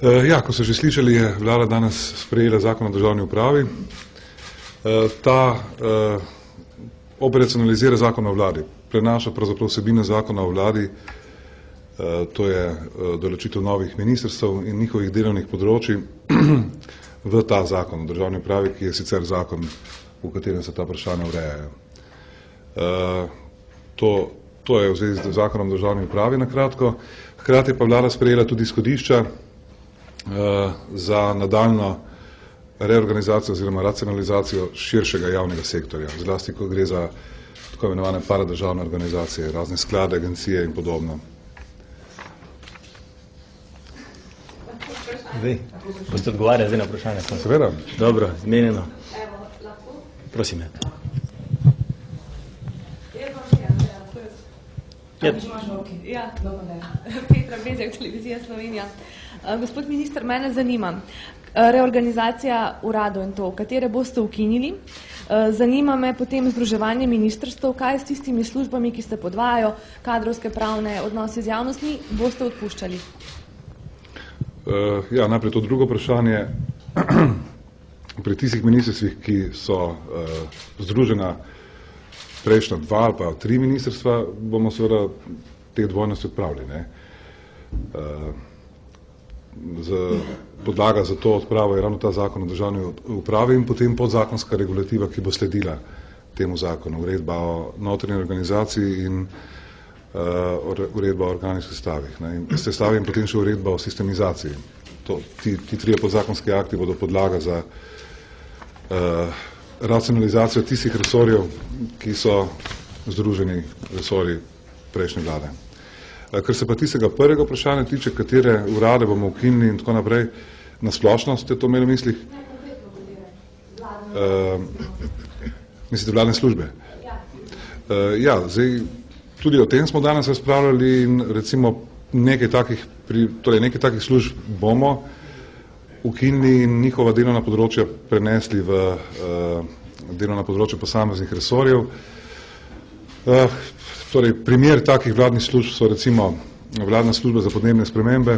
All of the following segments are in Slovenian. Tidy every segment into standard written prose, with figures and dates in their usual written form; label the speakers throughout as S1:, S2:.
S1: Ja, kot ste že slišali, je vlada danes sprejela zakon o državni upravi. Ta operacionalizira zakon o vladi, prenaša pravzaprav vsebine zakona o vladi, to je določitev novih ministrstev in njihovih delovnih področij v ta zakon o državni upravi, ki je sicer zakon, v katerem se ta vprašanja urejajo. To je v zvezi z zakonom o državni upravi na kratko. Hkrati pa vlada sprejela tudi izhodišča za nadaljno reorganizacijo oziroma racionalizacijo širšega javnega sektorja, zlasti ko gre za tako imenovane paradržavne organizacije, razne sklade, agencije in podobno.
S2: Vi, boste odgovarjali zdaj na vprašanje?
S1: Seveda.
S2: Dobro, zmenjeno. Prosim.
S3: Ja, Petra Bezjak, Televizija Slovenija. Gospod minister, mene zanima, reorganizacija uradov in to, katere boste ukinili. Zanima me potem združevanje ministrstev, kaj s tistimi službami, ki se podvajajo, kadrovske pravne odnose z javnostmi, boste odpuščali?
S1: Ja, najprej to drugo vprašanje. Pri tistih ministrstvih, ki so združena prejšnja 2 ali pa 3 ministrstva, bomo seveda te dvojnosti odpravili. Podlaga za to odpravo je ravno ta zakon o državni upravi in potem podzakonska regulativa, ki bo sledila temu zakonu, uredba o notranji organizaciji in uredba o organih sestavi in potem še uredba o sistemizaciji. Ti 3 podzakonski akti bodo podlaga za racionalizacijo tistih resorjev, ki so združeni resorji prejšnje vlade. Kar se pa tistega prvega vprašanja tiče, katere urade bomo ukinili in tako naprej, na splošno ste to imeli v mislih? Mislite vladne službe? Ja, zdaj, tudi o tem smo danes razpravljali in recimo nekaj takih služb bomo ukinili in njihova delovna področja prenesli v delovna področja posameznih resorjev. Torej, primer takih vladnih služb so recimo vladna služba za podnebne spremembe,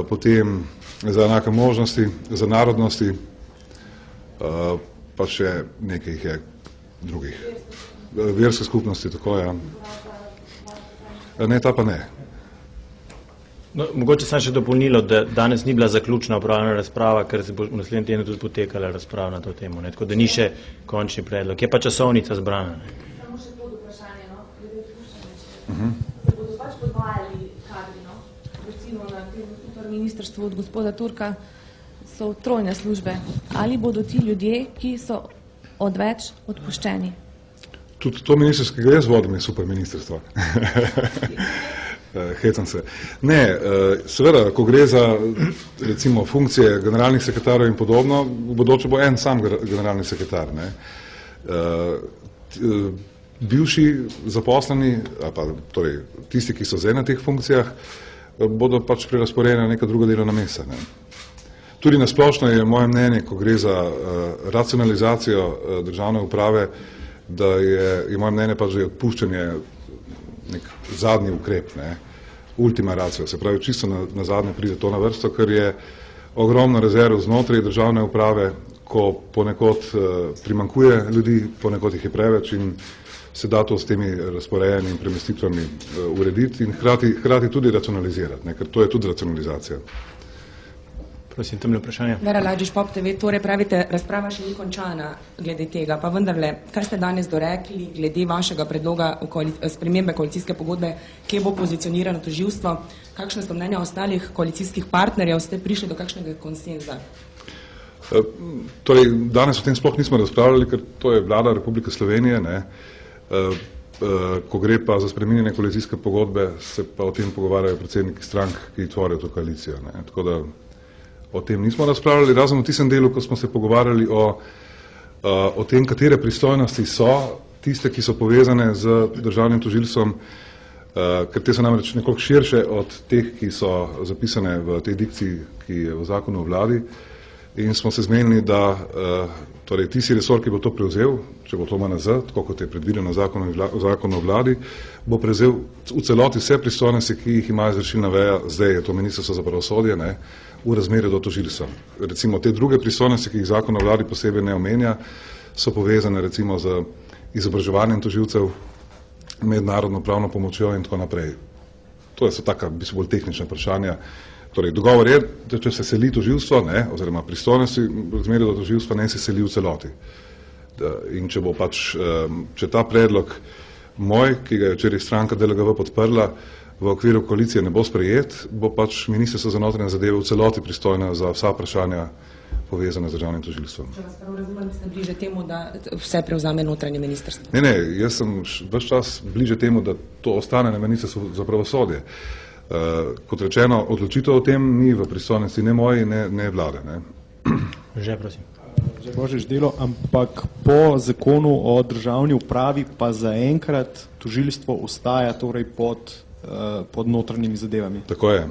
S1: potem za enake možnosti, za narodnosti, pa še nekaj jih je drugih. Verske skupnosti, tako je. Ne, ta pa ne.
S2: No, mogoče sem še dopolnilo, da danes ni bila zaključna upravljena razprava, ker se bo v naslednjem tednu tudi potekala razprava na to temo, ne? Tako da ni še končni predlog. Je pa časovnica zbrana.
S3: Samo še pod vprašanje, glede odpuščanja. Se bodo pač podvajali kadri, recimo na tem super ministrstvu od gospoda Turka so trojne službe. Ali bodo ti ljudje, ki so odveč, odpuščeni?
S1: Tudi to ministrstvo, ki ga jaz vodim, je super ministrstvo. Hecam se. Ne, seveda, ko gre za recimo funkcije generalnih sekretarjev in podobno, v bodoče bo en sam generalni sekretar. Bivši zaposleni, torej tisti, ki so zdaj na teh funkcijah, bodo pač prerasporejeni na neka druga delovna mesta. Tudi nasplošno je moje mnenje, ko gre za racionalizacijo državne uprave, da je moje mnenje pač, da je odpuščanje nek zadnji ukrep, ultima ratio, se pravi, čisto na zadnje pride to na vrsto, ker je ogromno rezerv znotraj državne uprave, ko ponekod primanjkuje ljudi, ponekod jih je preveč in se da to s temi razporejenimi in premestitvami urediti in hkrati tudi racionalizirati, ker to je tudi racionalizacija.
S2: Prosim, temno vprašanje.
S4: Vera Lajdiš, Pop TV, torej pravite, razprava še ni končana glede tega, pa vendarle, kaj ste danes dorekli glede vašega predloga spremembe koalicijske pogodbe, kje bo pozicionirano tožilstvo, kakšne so mnenja ostalih koalicijskih partnerjev, ste prišli do kakšnega konsenza?
S1: Torej, danes o tem sploh nismo razpravljali, ker to je vlada Republike Slovenije, ko gre pa za spreminjanje koalicijske pogodbe, se pa o tem pogovarjajo predsedniki strank, ki tvorijo to koalicijo. Tako da o tem nismo razpravljali, razen v tistem delu, ko smo se pogovarjali o tem, katere pristojnosti so tiste, ki so povezane z državnim tožilstvom, ker te so namreč nekoliko širše od teh, ki so zapisane v tej dikciji, ki je v zakonu o vladi. in smo se zmenili, da torej tisti resor, ki bo to prevzel, če bo to MNZ, tako kot je predvideno zakon o vladi, bo prevzel v celoti vse pristojnosti, ki jih ima izvršilna veja, zdaj je to Ministrstvo za pravosodje, ne, v razmerju do tožilstva. Recimo te druge pristojnosti, ki jih zakon o vladi posebej ne omenja, so povezane recimo z izobraževanjem tožilcev, mednarodno pravno pomočjo in tako naprej. To so taka bolj tehnična vprašanja. Torej, dogovor je, da če se seli tožilstvo, oziroma pristojnosti v razmerju do tožilstva, ne se seli v celoti. In če bo pač, če ta predlog moj, ki ga je včeraj stranka DLGV podprla, v okviru koalicije ne bo sprejet, bo pač Ministrstvo za notranje zadeve v celoti pristojno za vsa vprašanja povezane z državnim tožilstvom.
S4: Če vas prav razumem, ste bliže temu, da vse prevzame notranje ministrstvo?
S1: Ne, jaz sem ves čas bliže temu, da to ostane na Ministrstvu za pravosodje. Kot rečeno, odločitev o tem ni v pristojnosti ne moji, ne vlade. Ne.
S2: Že, prosim.
S5: Že Božič delo, ampak po zakonu o državni upravi pa zaenkrat tožilstvo ostaja torej pod notranjimi zadevami.
S1: Tako je.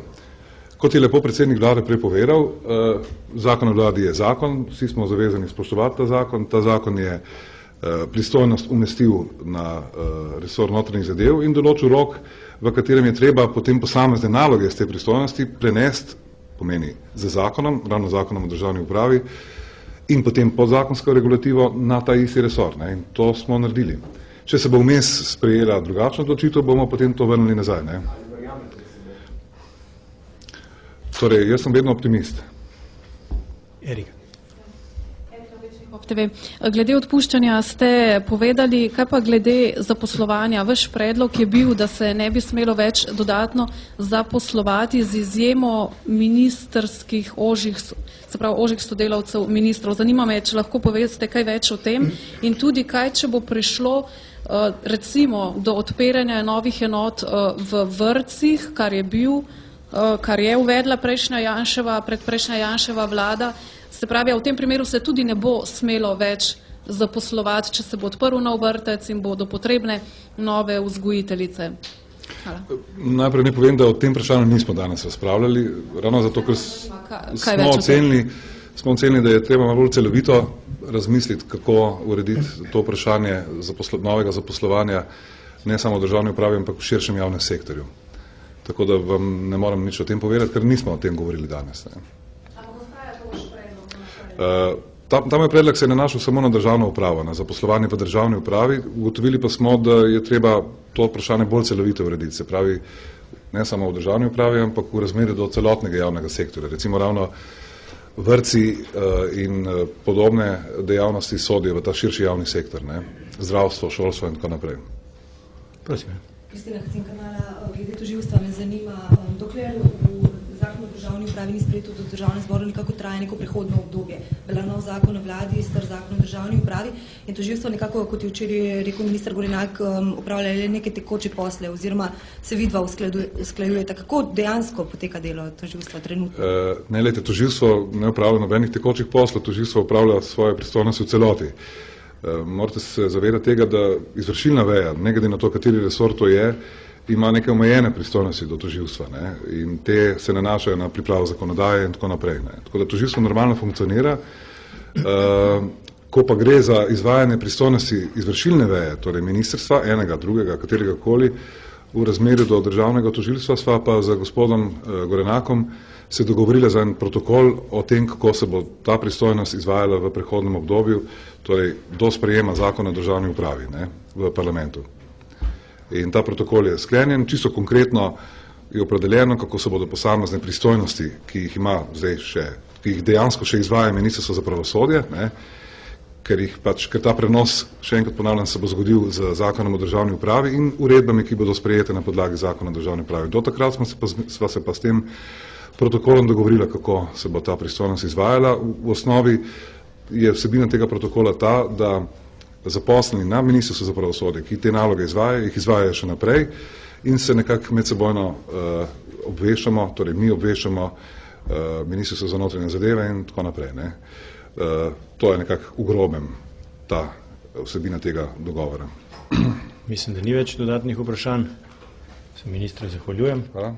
S1: Kot je lepo predsednik vlade prepovedal, zakon o vladi je zakon, vsi smo zavezani spoštovati ta zakon je pristojnost umestil na resor notranjih zadev in določil rok, v katerem je treba potem posamezne naloge z te pristojnosti prenesti, pomeni z zakonom, ravno zakonom o državni upravi, in potem podzakonsko regulativo na ta isti resor. Ne? In to smo naredili. Če se bo vmes sprejela drugačna odločitev, bomo potem to vrnili nazaj. Ne? Torej, jaz sem vedno optimist.
S2: Erika.
S6: Glede odpuščanja ste povedali, kaj pa glede zaposlovanja? Vaš predlog je bil, da se ne bi smelo več dodatno zaposlovati z izjemo ministerskih ožjih sodelavcev ministrov. Zanima me, če lahko poveste kaj več o tem in tudi kaj, če bo prišlo recimo do odpiranja novih enot v vrtcih, kar je uvedla predprejšnja Janševa vlada. Se pravi, v tem primeru se tudi ne bo smelo več zaposlovati, če se bo odprl nov vrtec in bodo potrebne nove vzgojiteljice. Hvala.
S1: Najprej ne povem, da o tem vprašanju nismo danes razpravljali, ravno zato, ker smo ocenili, da je treba malo bolj celovito razmisliti, kako urediti to vprašanje novega zaposlovanja, ne samo v državni upravi, ampak v širšem javnem sektorju. Tako da vam ne morem nič o tem povedati, ker nismo o tem govorili danes. Ne. Ta moj predlog se je nanašal samo na državno upravo, na zaposlovanje v državni upravi. Ugotovili pa smo, da je treba to vprašanje bolj celovito urediti. Se pravi, ne samo v državni upravi, ampak v razmerju do celotnega javnega sektorja. Recimo ravno vrtci in podobne dejavnosti sodijo v ta širši javni sektor, ne? Zdravstvo, šolstvo in tako naprej.
S2: Prosim.
S7: Kristina Kacinkanala, glede tožilstva me zanima, dokler v zakonu o državni upravi ni sprejeto do državnem zboru, nekako traja neko prehodno obdobje. Velja nov zakon o vladi, star zakon o državni upravi in tožilstvo nekako, kot je včeraj rekel minister Gorenak, upravlja le neke tekoče posle oziroma se vidva usklajujeta. Kako dejansko poteka delo tožilstva trenutno?
S1: Ne, lejte, tožilstvo ne upravlja nobenih tekočih poslov, tožilstvo upravlja svoje pristojnosti v celoti. Morate se zavedati tega, da izvršilna veja, ne glede na to, kateri resor to je, ima neke omejene pristojnosti do tožilstva, ne? In te se nanašajo na pripravo zakonodaje in tako naprej. Ne? Tako da tožilstvo normalno funkcionira. Ko pa gre za izvajanje pristojnosti izvršilne veje, torej ministrstva, enega, drugega, katerega koli, v razmerju do državnega tožilstva, sva pa za gospodom Gorenakom se dogovorila za en protokol o tem, kako se bo ta pristojnost izvajala v prehodnem obdobju, torej do sprejema zakona o državni upravi, ne, v parlamentu. In ta protokol je sklenjen, čisto konkretno je opredeljeno, kako se bodo posamezne pristojnosti, ki jih ima zdaj še, ki jih dejansko še izvaja Ministrstvo za pravosodje, ne, ker ta prenos, še enkrat ponavljam, se bo zgodil z zakonom o državni upravi in uredbami, ki bodo sprejete na podlagi zakona o državni upravi. Do takrat sva se pa s tem protokolom dogovorila, kako se bo ta pristojnost izvajala. V osnovi je vsebina tega protokola ta, da zaposleni na Ministrstvu za pravosodje, ki te naloge izvajajo, jih izvajajo še naprej in se nekako medsebojno obveščamo, torej mi obveščamo Ministrstvo za notranje zadeve in tako naprej. Ne. To je nekako v grobem ta vsebina tega dogovora.
S2: Mislim, da ni več dodatnih vprašanj. Se ministru zahvaljujem.
S1: Hvala.